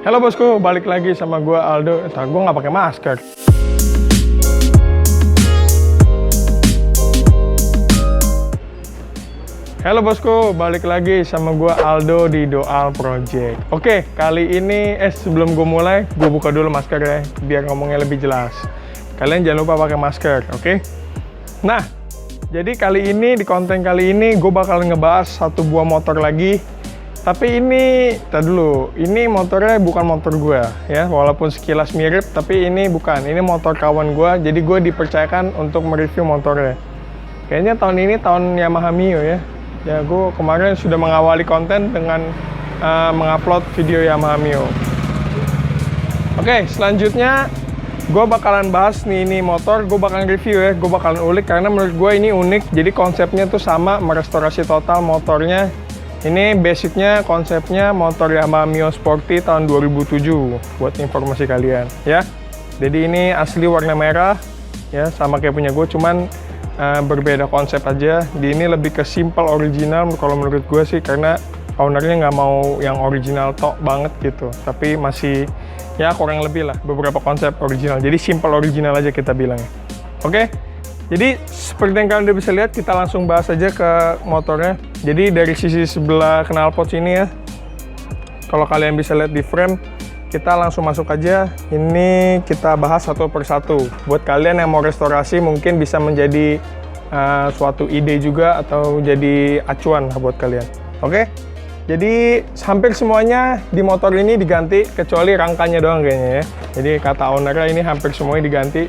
Halo bosku, balik lagi sama gua Aldo. Gua nggak pakai masker. Halo bosku, balik lagi sama gua Aldo di Doal Project. Oke, kali ini sebelum gua mulai, gua buka dulu maskernya biar ngomongnya lebih jelas. Kalian jangan lupa pakai masker, oke? Nah, jadi kali ini di konten kali ini gua bakal ngebahas satu buah motor lagi. Tapi ini, ini motornya bukan motor gue ya, walaupun sekilas mirip, tapi ini bukan, ini motor kawan gue, jadi gue dipercayakan untuk mereview motornya. Kayaknya tahun ini tahun Yamaha Mio ya, gue kemarin sudah mengawali konten dengan mengupload video Yamaha Mio. Oke, selanjutnya gue bakalan bahas ini motor, gue bakalan review ya, gue bakalan ulik karena menurut gue ini unik, jadi konsepnya tuh sama, merestorasi total motornya. Ini basicnya konsepnya motor Yamaha Mio Sporty tahun 2007 buat informasi kalian ya. Jadi ini asli warna merah ya, sama kayak punya gue, cuman berbeda konsep aja. Di ini lebih ke simple original kalau menurut gue sih, karena ownernya nggak mau yang original tok banget gitu, tapi masih ya kurang lebih lah beberapa konsep original. Jadi simple original aja kita bilangnya. Oke. Jadi seperti yang kalian udah bisa lihat, kita langsung bahas aja ke motornya. Jadi dari sisi sebelah knalpot sini ya, kalau kalian bisa lihat di frame, kita langsung masuk aja. Ini kita bahas satu persatu. Buat kalian yang mau restorasi mungkin bisa menjadi suatu ide juga atau jadi acuan buat kalian. Oke? Jadi hampir semuanya di motor ini diganti kecuali rangkanya doang kayaknya ya. Jadi kata ownernya ini hampir semuanya diganti.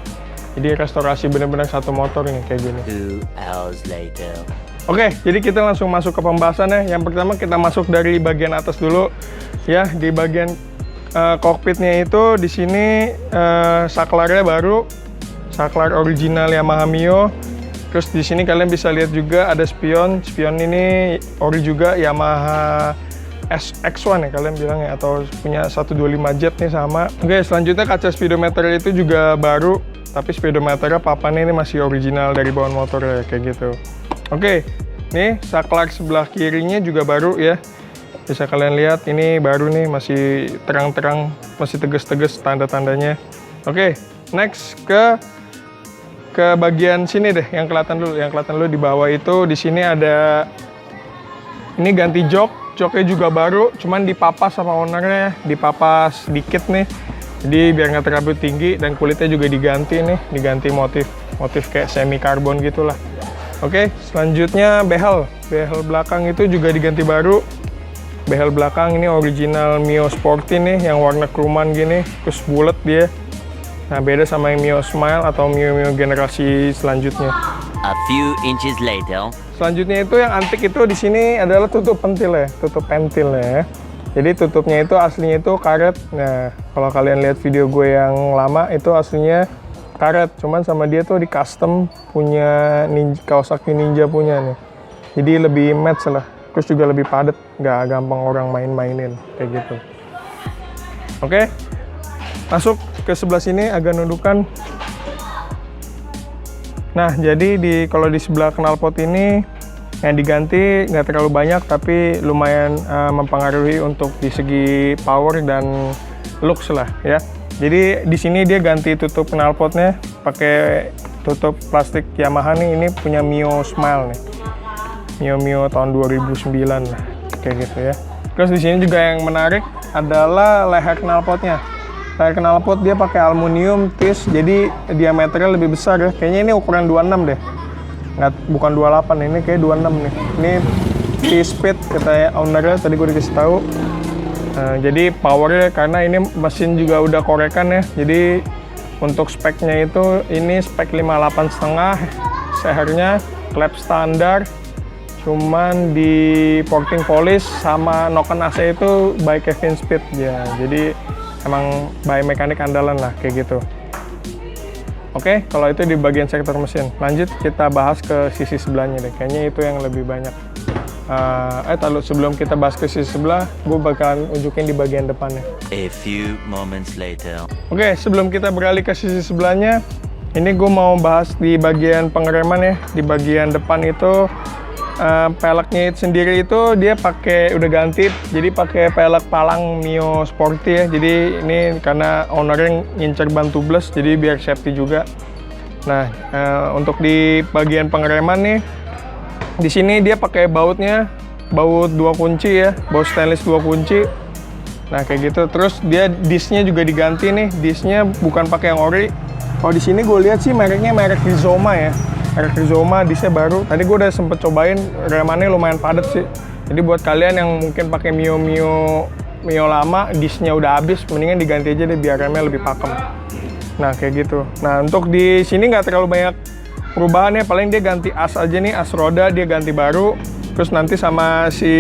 Jadi restorasi benar-benar satu motor ini kayak gini. 2 hours later. Oke, jadi kita langsung masuk ke pembahasannya. Yang pertama kita masuk dari bagian atas dulu. Ya, di bagian kokpitnya itu di sini saklarnya baru, saklar original Yamaha Mio. Terus di sini kalian bisa lihat juga ada spion. Spion ini ori juga Yamaha SX1 ya kalian bilangnya, atau punya 125 jet nih sama. Oke, selanjutnya kaca speedometer itu juga baru. Tapi speedometernya papannya ini masih original dari bawaan motor ya, kayak gitu. Oke, nih saklar sebelah kirinya juga baru ya. Bisa kalian lihat ini baru nih, masih terang-terang, masih tegas-tegas tanda-tandanya. Oke, next ke bagian sini deh, yang kelihatan dulu. Yang kelihatan dulu di bawah itu, di sini ada ini ganti jok. Joknya juga baru, cuman dipapas sama ownernya, dipapas dikit nih. Jadi biar nggak terlalu tinggi, dan kulitnya juga diganti nih, diganti motif kayak semi karbon gitulah. Oke, selanjutnya behel belakang itu juga diganti baru. Behel belakang ini original Mio Sporty nih, yang warna kruman gini, terus bulat dia. Nah, beda sama yang Mio Smile atau Mio generasi selanjutnya. A few inches later. Selanjutnya itu yang antik itu di sini adalah tutup pentil ya. Jadi tutupnya itu aslinya itu karet. Nah, kalau kalian lihat video gue yang lama itu aslinya karet. Cuman sama dia tuh di custom punya Kawasaki Ninja punya nih. Jadi lebih match lah. Terus juga lebih padat, nggak gampang orang main-mainin kayak gitu. Oke, masuk ke sebelah sini agak nundukan. Nah, jadi kalau di sebelah knalpot ini yang diganti nggak terlalu banyak, tapi lumayan mempengaruhi untuk di segi power dan looks lah ya. Jadi di sini dia ganti tutup knalpotnya pakai tutup plastik Yamaha nih. Ini punya Mio Smile nih, Mio tahun 2009 lah kayak gitu ya. Terus di sini juga yang menarik adalah leher knalpotnya. Leher knalpot dia pakai aluminium TIS, jadi diameternya lebih besar ya. Kayaknya ini ukuran 26 deh. Bukan 28, ini kayak 26 nih. Ini T-speed kata ownernya, tadi gue dikasih tahu. Jadi powernya, karena ini mesin juga udah korekan ya. Jadi untuk speknya itu ini spek 58,5 sehernya, klep standar. Cuman di porting polish sama noken AC itu by Kevin Speed ya. Jadi emang by mekanik andalan lah kayak gitu. Oke, kalau itu di bagian sektor mesin. Lanjut kita bahas ke sisi sebelahnya deh. Kayaknya itu yang lebih banyak. Sebelum kita bahas ke sisi sebelah, gue bakalan unjukin di bagian depannya. A few moments later. Oke, sebelum kita beralih ke sisi sebelahnya, ini gue mau bahas di bagian pengereman ya. Di bagian depan itu peleknya itu sendiri itu dia pakai udah ganti, jadi pakai pelek Palang Mio Sporty ya. Jadi ini karena ownernya ngincer ban tubeless, jadi biar safety juga. Nah, untuk di bagian pengereman nih, di sini dia pakai bautnya, baut 2 kunci ya, baut stainless 2 kunci. Nah kayak gitu. Terus dia discnya juga diganti nih, discnya bukan pakai yang ori. Oh di sini gue lihat sih mereknya merek Rizoma ya, merek Rizoma, discnya baru. Tadi gue udah sempet cobain, remannya lumayan padat sih. Jadi buat kalian yang mungkin pakai Mio lama, discnya udah habis, mendingan diganti aja deh biar remnya lebih pakem. Nah kayak gitu. Nah untuk di sini nggak terlalu banyak perubahannya, paling dia ganti as aja nih, as roda dia ganti baru. Terus nanti sama si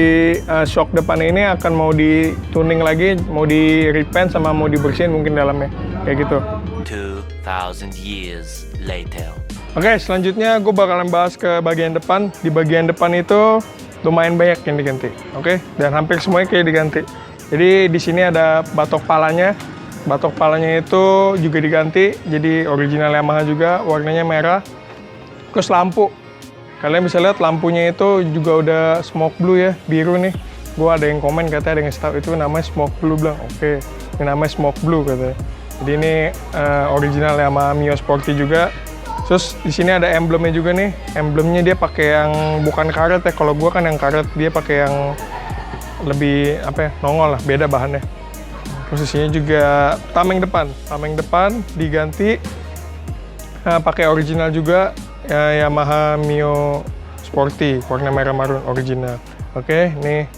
shock depan ini akan mau di tuning lagi, mau di repaint sama mau dibersihin mungkin dalamnya, kayak gitu. 2,000 years later. Oke, selanjutnya gue bakalan bahas ke bagian depan. Di bagian depan itu lumayan banyak yang diganti, oke? Dan hampir semuanya kayak diganti. Jadi di sini ada batok palanya. Batok palanya itu juga diganti, jadi original Yamaha juga, warnanya merah. Terus lampu, kalian bisa lihat lampunya itu juga udah smoke blue ya, biru nih. Gue ada yang komen katanya, ada yang ngasih tahu itu namanya smoke blue, bilang oke, ini namanya smoke blue katanya. Jadi ini original Yamaha Mio Sporty juga. Terus di sini ada emblemnya juga nih, emblemnya dia pakai yang bukan karet ya. Kalau gue kan yang karet, dia pakai yang lebih apa ya, nongol lah, beda bahannya. Posisinya juga tameng depan diganti, pakai original juga Yamaha Mio Sporty warna merah marun original. Oke, nih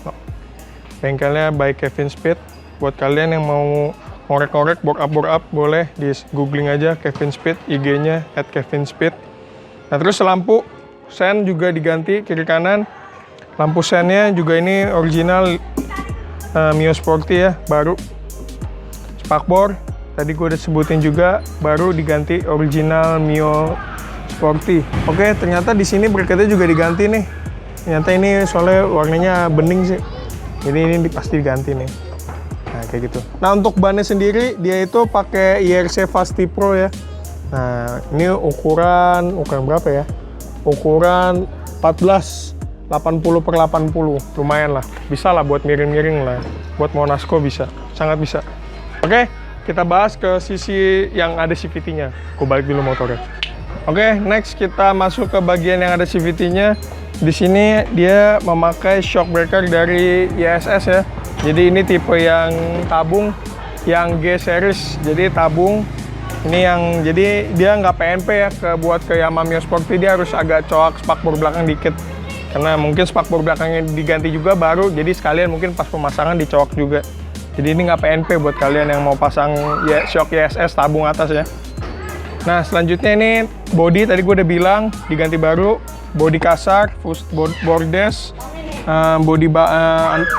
bengkelnya by Kevin Speed. Buat kalian yang mau ngorek-ngorek bore up boleh di googling aja Kevin Speed, IG-nya @kevinspeed. Nah terus lampu sen juga diganti kiri kanan. Lampu sennya juga ini original Mio Sporty ya, baru. Spakbor tadi gue udah sebutin juga, baru diganti original Mio Sporty. Oke, ternyata di sini bracketnya juga diganti nih. Ternyata ini soalnya warnanya bening sih, jadi ini pasti diganti nih. Nah kayak gitu. Nah untuk bannya sendiri dia itu pakai IRC Fasti Pro ya. Nah ini ukuran berapa ya? Ukuran 14/80, lumayan lah. Bisa lah buat miring-miring lah. Buat Monasco bisa, sangat bisa. Oke, kita bahas ke sisi yang ada CVT-nya. Gue balik dulu motornya. Oke, next kita masuk ke bagian yang ada CVT-nya. Di sini dia memakai shock breaker dari YSS ya. Jadi ini tipe yang tabung, yang G series. Jadi tabung. Ini yang jadi dia nggak PNP ya. Buat ke Yamaha Mio Sporty dia harus agak coak spakbor belakang dikit. Karena mungkin spakbor belakangnya diganti juga baru. Jadi sekalian mungkin pas pemasangan dicoak juga. Jadi ini nggak PNP buat kalian yang mau pasang shock YSS tabung atas ya. Nah selanjutnya ini body, tadi gue udah bilang diganti baru. Body kasar, bordes, body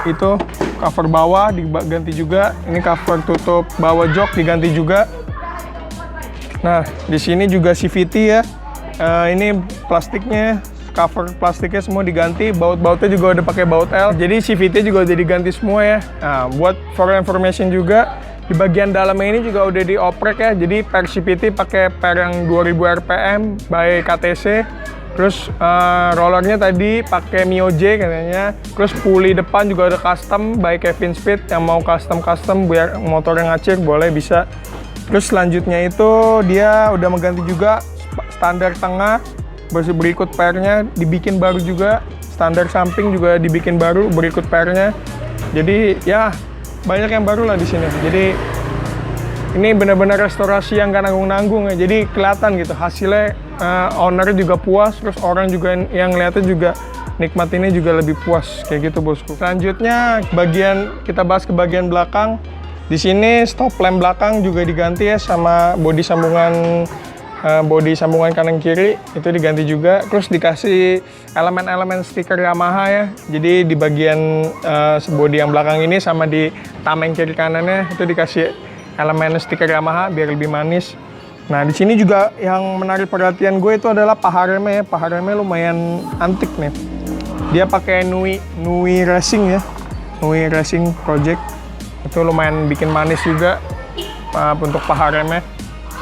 itu cover bawah diganti juga. Ini cover tutup bawah jok diganti juga. Nah di sini juga CVT ya. Ini plastiknya, cover plastiknya semua diganti, baut-bautnya juga udah pakai baut L. Jadi CVT juga udah diganti semua ya. Nah, buat for information juga, di bagian dalamnya ini juga udah dioprek ya. Jadi per CVT pakai per yang 2000 RPM by KTC. Terus rollernya tadi pakai Mio J katanya. Terus pulley depan juga ada custom by Kevin Speed. Yang mau custom biar motornya ngacir boleh bisa. Terus selanjutnya itu dia udah mengganti juga standar tengah. Berikut pairnya dibikin baru juga, standar samping juga dibikin baru berikut pairnya. Jadi ya banyak yang baru lah di sini. Jadi ini benar-benar restorasi yang gak nanggung-nanggung ya. Jadi kelihatan gitu hasilnya, owner juga puas, terus orang juga yang ngeliatnya juga nikmatinnya juga lebih puas kayak gitu bosku. Selanjutnya kita bahas ke bagian belakang. Di sini stop lamp belakang juga diganti ya, sama bodi sambungan kanan kiri itu diganti juga. Terus dikasih elemen-elemen stiker Yamaha ya. Jadi di bagian bodi yang belakang ini sama di tameng kiri kanannya itu dikasih elemen stiker Yamaha biar lebih manis. Nah di sini juga yang menarik perhatian gue itu adalah paha remnya ya. Paha remnya lumayan antik nih. Dia pakai Nui Racing ya. Nui Racing Project. Itu lumayan bikin manis juga untuk paha remnya.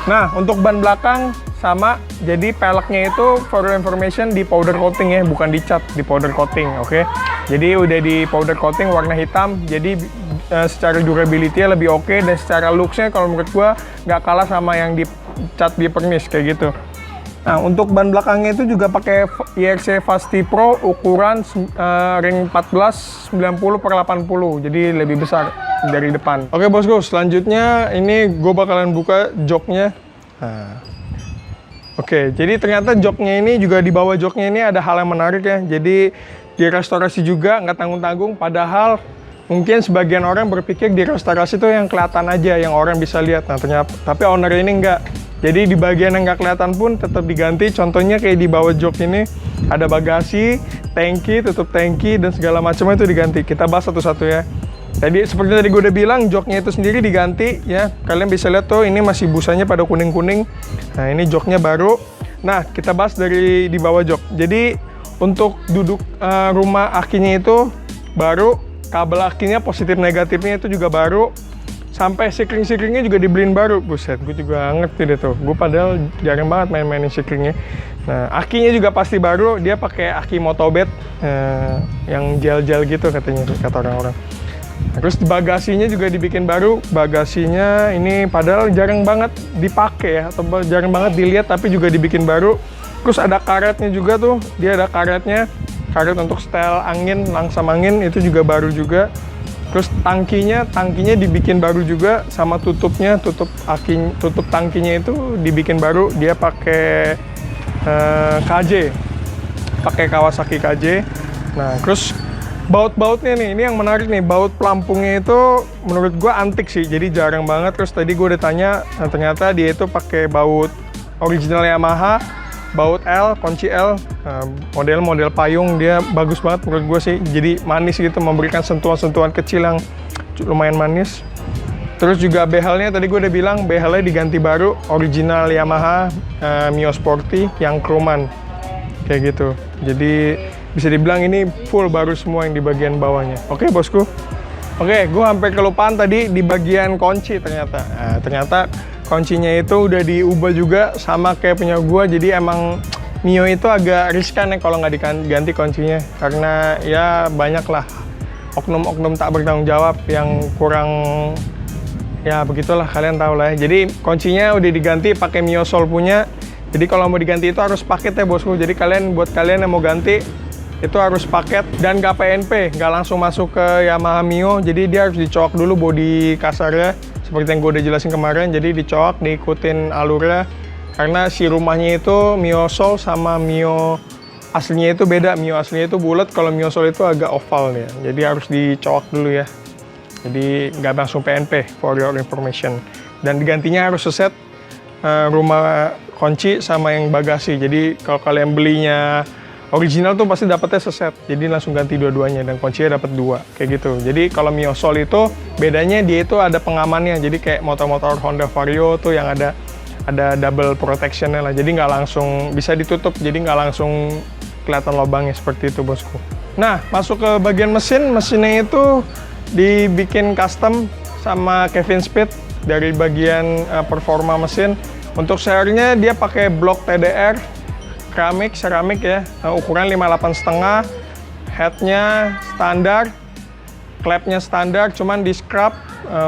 Nah, untuk ban belakang sama jadi peleknya itu for your information di powder coating ya, bukan dicat, di powder coating, oke? Jadi udah di powder coating warna hitam, jadi secara durability lebih oke, dan secara looks-nya kalau menurut gua nggak kalah sama yang dicat di pernis kayak gitu. Nah, untuk ban belakangnya itu juga pakai IRC Fasti Pro ukuran ring 14 90/80, jadi lebih besar dari depan. Oke bosku, selanjutnya ini gue bakalan buka joknya. Nah. Oke, jadi ternyata joknya ini juga di bawah joknya ini ada hal yang menarik ya. Jadi di restorasi juga nggak tanggung-tanggung, padahal mungkin sebagian orang berpikir di restorasi itu yang kelihatan aja, yang orang bisa lihat. Nah ternyata, tapi owner ini enggak. Jadi di bagian yang nggak kelihatan pun tetap diganti. Contohnya kayak di bawah jok ini ada bagasi, tangki, tutup tangki, dan segala macam itu diganti. Kita bahas satu-satu ya. Tadi seperti tadi gue udah bilang, joknya itu sendiri diganti ya. Kalian bisa lihat tuh, ini masih busanya pada kuning-kuning. Nah ini joknya baru. Nah kita bahas dari di bawah jok. Jadi untuk duduk rumah akinya itu baru, kabel akinya positif negatifnya itu juga baru. Sampai sikring-sikringnya juga dibeliin baru. Buset, gue juga ngerti deh tuh. Gue padahal jarang banget main-mainin sikringnya. Nah, akinya juga pasti baru. Dia pakai aki motobed yang gel-gel gitu katanya, kata orang-orang. Nah, terus bagasinya juga dibikin baru. Bagasinya ini padahal jarang banget dipakai ya, atau jarang banget dilihat, tapi juga dibikin baru. Terus ada karetnya juga tuh. Dia ada karetnya. Karet untuk setel angin, langsam angin, itu juga baru juga. Terus tangkinya dibikin baru juga, sama tutupnya, tutup tangkinya itu dibikin baru. Dia pakai KJ, pakai Kawasaki KJ. Nah, terus baut-bautnya nih, ini yang menarik nih. Baut pelampungnya itu menurut gua antik sih, jadi jarang banget. Terus tadi gua udah tanya, nah ternyata dia itu pakai baut original Yamaha, baut L, kunci L, model payung. Dia bagus banget menurut gue sih, jadi manis gitu, memberikan sentuhan-sentuhan kecil yang lumayan manis. Terus juga behelnya tadi gue udah bilang, behelnya diganti baru, original Yamaha Mio Sporty yang chroman kayak gitu. Jadi bisa dibilang ini full baru semua yang di bagian bawahnya. Oke bosku. Oke, gue sampai kelupaan tadi di bagian kunci ternyata. Nah, ternyata kuncinya itu udah diubah juga sama kayak punya gue. Jadi emang Mio itu agak riskan ya kalau nggak diganti kuncinya, karena ya banyak lah oknum-oknum tak bertanggung jawab yang kurang, ya begitulah, kalian tahu lah ya. Jadi kuncinya udah diganti pakai Mio Soul punya. Jadi kalau mau diganti itu harus paket ya bosku. Jadi buat kalian yang mau ganti itu harus paket dan nggak PNP, nggak langsung masuk ke Yamaha Mio. Jadi dia harus dicoak dulu bodi kasarnya, seperti yang gue udah jelasin kemarin. Jadi dicoak, diikutin alurnya, karena si rumahnya itu Mio Soul sama Mio aslinya itu beda. Mio aslinya itu bulat, kalau Mio Soul itu agak oval ya. Jadi harus dicoak dulu ya. Jadi nggak langsung PNP, for your information. Dan digantinya harus seset rumah kunci sama yang bagasi. Jadi kalau kalian belinya original tuh pasti dapetnya seset, jadi langsung ganti dua-duanya, dan kuncinya dapat dua kayak gitu. Jadi kalau Mio Soul itu bedanya dia itu ada pengamannya, jadi kayak motor-motor Honda Vario tuh yang ada double protectionnya lah, jadi nggak langsung bisa ditutup, jadi nggak langsung kelihatan lubangnya seperti itu bosku. Nah, masuk ke bagian mesinnya itu dibikin custom sama Kevin Speed dari bagian performa mesin. Untuk sehernya dia pakai blok TDR seramik ya, ukuran 58,5, headnya standar, klepnya standar, cuman di scrub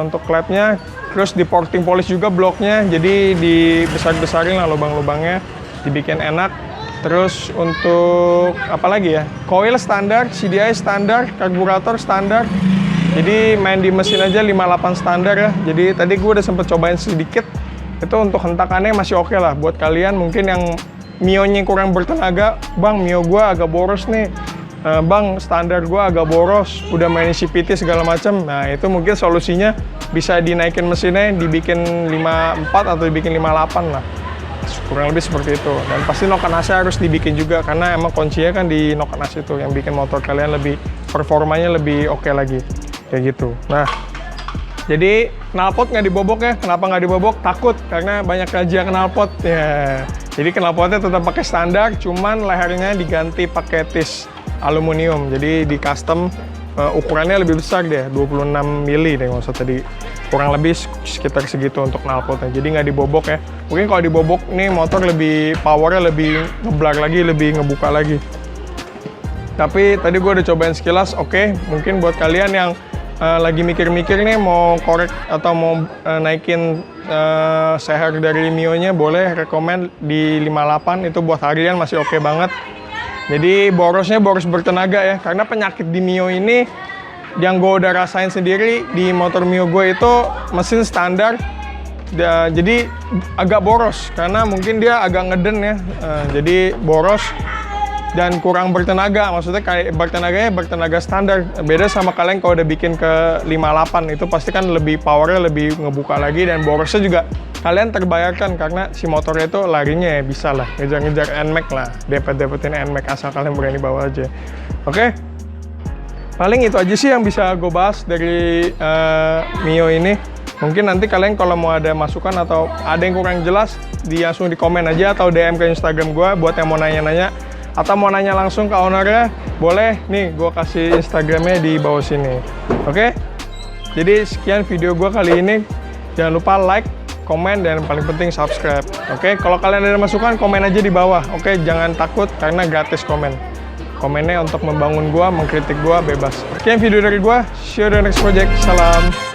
untuk klepnya, terus di porting polish juga bloknya, jadi dibesar-besarin lah lubang-lubangnya, dibikin enak. Terus untuk apa lagi ya, coil standar, CDI standar, karburator standar, jadi main di mesin aja 58 standar ya. Jadi tadi gue udah sempet cobain sedikit, itu untuk hentakannya masih oke lah. Buat kalian mungkin yang Mio-nya kurang bertenaga, bang Mio gua agak boros nih, bang standar gua agak boros, udah main CPT segala macam. Nah itu mungkin solusinya bisa dinaikin mesinnya, dibikin 54 atau dibikin 58 lah, kurang lebih seperti itu. Dan pasti noken AC harus dibikin juga, karena emang kuncinya kan di noken AC itu yang bikin motor kalian lebih, performanya lebih oke lagi kayak gitu. Nah jadi knalpot nggak dibobok ya. Kenapa nggak dibobok? Takut, karena banyak razia knalpot ya. Jadi knalpotnya tetap pakai standar, cuman lehernya diganti pakai tis aluminium. Jadi di custom ukurannya lebih besar deh, 26 mili deh nggak usah tadi, kurang lebih sekitar segitu untuk knalpotnya, jadi nggak dibobok ya. Mungkin kalau dibobok nih motor lebih powernya lebih ngeblak lagi, lebih ngebuka lagi. Tapi tadi gue udah cobain sekilas, oke. Mungkin buat kalian yang lagi mikir-mikir nih mau korek atau mau naikin seher dari Mio-nya, boleh rekomen di 58, itu buat harian masih oke banget. Jadi borosnya boros bertenaga ya, karena penyakit di Mio ini yang gue udah rasain sendiri di motor Mio gue itu mesin standar, jadi agak boros karena mungkin dia agak ngeden ya, jadi boros dan kurang bertenaga. Maksudnya kayak bertenaga standar. Beda sama kalian kalau udah bikin ke 58, itu pasti kan lebih powernya lebih ngebuka lagi, dan borosnya juga kalian terbayarkan karena si motornya itu larinya ya bisa lah ngejar-ngejar NMAX lah, dapetin NMAX asal kalian berani bawa aja. Oke. Paling itu aja sih yang bisa gue bahas dari Mio ini. Mungkin nanti kalian kalau mau ada masukan atau ada yang kurang jelas, langsung di komen aja atau DM ke Instagram gue buat yang mau nanya-nanya. Atau mau nanya langsung ke ownernya, boleh nih gue kasih Instagramnya di bawah sini. Oke? Jadi sekian video gue kali ini. Jangan lupa like, komen, dan paling penting subscribe. Oke? Kalau kalian ada masukan, komen aja di bawah. Oke? Jangan takut karena gratis komen. Komennya untuk membangun gue, mengkritik gue, bebas. Sekian video dari gue. See you on the next project. Salam.